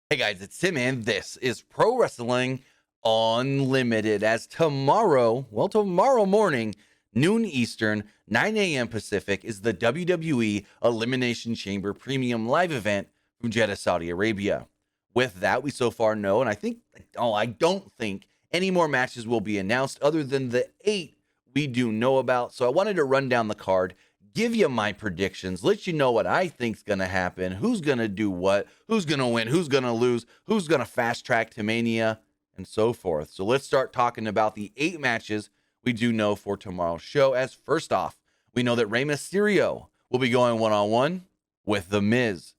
Hey guys, it's Tim, and this is Pro Wrestling Unlimited. As tomorrow morning, noon Eastern, 9 a.m. Pacific, is the WWE Elimination Chamber Premium Live event from Jeddah, Saudi Arabia. With that, we so far know, and I don't think any more matches will be announced other than the 8 we do know about. So I wanted to run down the card, give you my predictions, let you know what I think's going to happen, who's going to do what, who's going to win, who's going to lose, who's going to fast track to Mania, and so forth. So let's start talking about the 8 matches we do know for tomorrow's show. As first off, we know that Rey Mysterio will be going one-on-one with The Miz.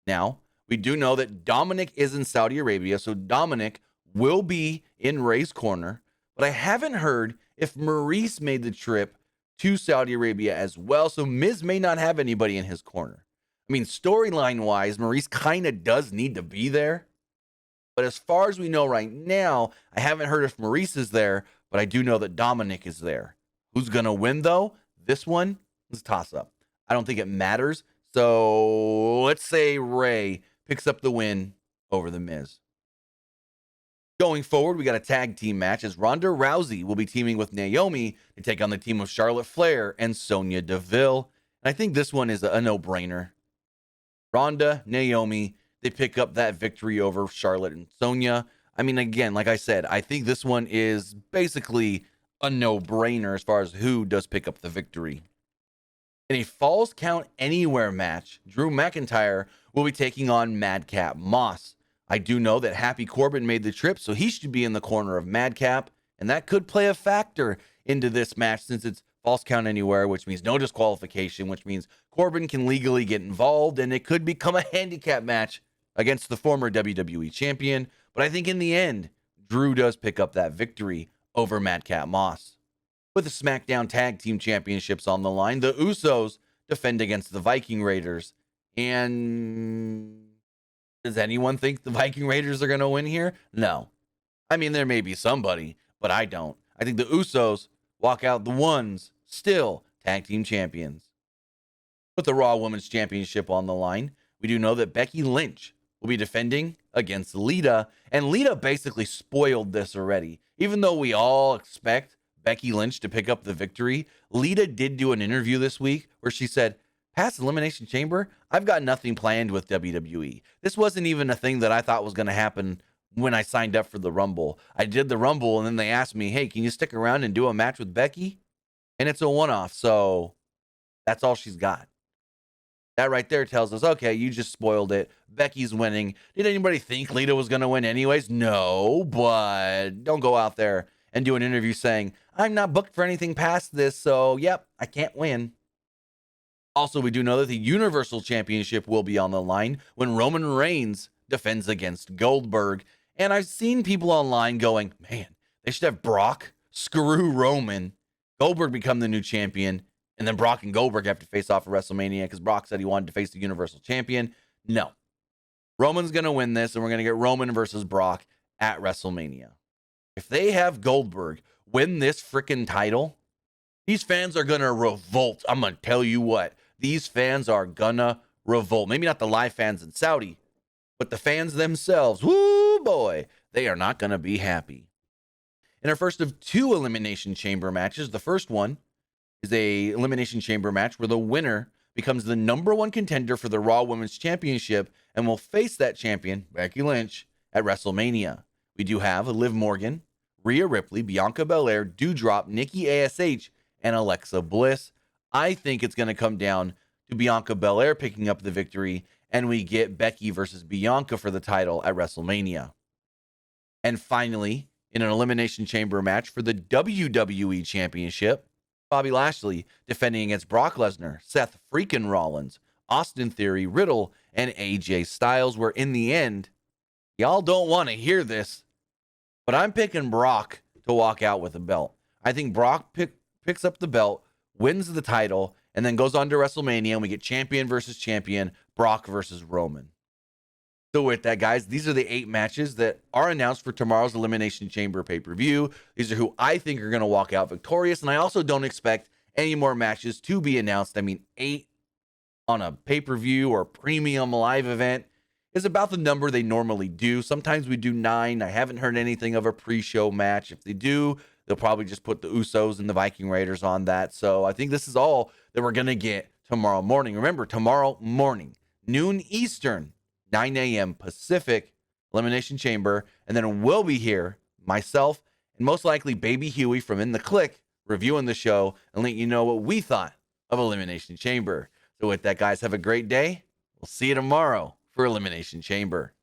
Now, we do know that Dominic is in Saudi Arabia, so Dominic will be in Rey's corner, but I haven't heard if Maurice made the trip to Saudi Arabia as well, so Miz may not have anybody in his corner. I mean, storyline-wise, Maurice kind of does need to be there, but as far as we know right now, I haven't heard if Maurice is there, but I do know that Dominic is there. Who's going to win, though? This one is a toss-up. I don't think it matters, so let's say Rey picks up the win over The Miz. Going forward, we got a tag team match as Ronda Rousey will be teaming with Naomi to take on the team of Charlotte Flair and Sonya Deville. And I think this one is a no-brainer. Ronda, Naomi, they pick up that victory over Charlotte and Sonya. I mean, again, like I said, I think this one is basically a no-brainer as far as who does pick up the victory. In a Falls Count Anywhere match, Drew McIntyre will be taking on Madcap Moss. I do know that Happy Corbin made the trip, so he should be in the corner of Madcap, and that could play a factor into this match since it's Falls Count Anywhere, which means no disqualification, which means Corbin can legally get involved, and it could become a handicap match against the former WWE champion. But I think in the end, Drew does pick up that victory over Madcap Moss. With the SmackDown Tag Team Championships on the line, the Usos defend against the Viking Raiders. And does anyone think the Viking Raiders are going to win here? No. I mean, there may be somebody, but I don't. I think the Usos walk out the ones, still tag team champions. With the Raw Women's Championship on the line, we do know that Becky Lynch will be defending against Lita, and Lita basically spoiled this already. Even though we all expect Becky Lynch to pick up the victory, Lita did do an interview this week where she said, past Elimination Chamber, I've got nothing planned with WWE. This wasn't even a thing that I thought was going to happen when I signed up for the Rumble. I did the Rumble, and then they asked me, hey, can you stick around and do a match with Becky? And it's a one-off, so that's all she's got. That right there tells us, okay, you just spoiled it. Becky's winning. Did anybody think Lita was going to win anyways? No, but don't go out there and do an interview saying, I'm not booked for anything past this, so yep, I can't win. Also, we do know that the Universal Championship will be on the line when Roman Reigns defends against Goldberg. And I've seen people online going, man, they should have Brock, screw Roman, Goldberg become the new champion, and then Brock and Goldberg have to face off at WrestleMania because Brock said he wanted to face the Universal Champion. No. Roman's going to win this, and we're going to get Roman versus Brock at WrestleMania. If they have Goldberg win this freaking title, these fans are going to revolt. I'm going to tell you what. These fans are going to revolt. Maybe not the live fans in Saudi, but the fans themselves. Woo, boy. They are not going to be happy. In our first of 2 Elimination Chamber matches, the first one is a Elimination Chamber match where the winner becomes the number 1 contender for the Raw Women's Championship and will face that champion, Becky Lynch, at WrestleMania. We do have Liv Morgan, Rhea Ripley, Bianca Belair, Doudrop, Nikki ASH, and Alexa Bliss. I think it's going to come down to Bianca Belair picking up the victory, and we get Becky versus Bianca for the title at WrestleMania. And finally, in an Elimination Chamber match for the WWE Championship, Bobby Lashley defending against Brock Lesnar, Seth freaking Rollins, Austin Theory, Riddle, and AJ Styles, where in the end, y'all don't want to hear this, but I'm picking Brock to walk out with a belt. I think Brock picks up the belt, wins the title, and then goes on to WrestleMania, and we get champion versus champion, Brock versus Roman. So with that, guys, these are the 8 matches that are announced for tomorrow's Elimination Chamber pay-per-view. These are who I think are going to walk out victorious, and I also don't expect any more matches to be announced. I mean, 8 on a pay-per-view or premium live event is about the number they normally do. Sometimes we do 9. I haven't heard anything of a pre-show match. If they do, they'll probably just put the Usos and the Viking Raiders on that. So I think this is all that we're going to get tomorrow morning. Remember, tomorrow morning, noon Eastern, 9 a.m. Pacific, Elimination Chamber. And then we'll be here, myself, and most likely Baby Huey from In the Click, reviewing the show and letting you know what we thought of Elimination Chamber. So with that, guys, have a great day. We'll see you tomorrow for Elimination Chamber.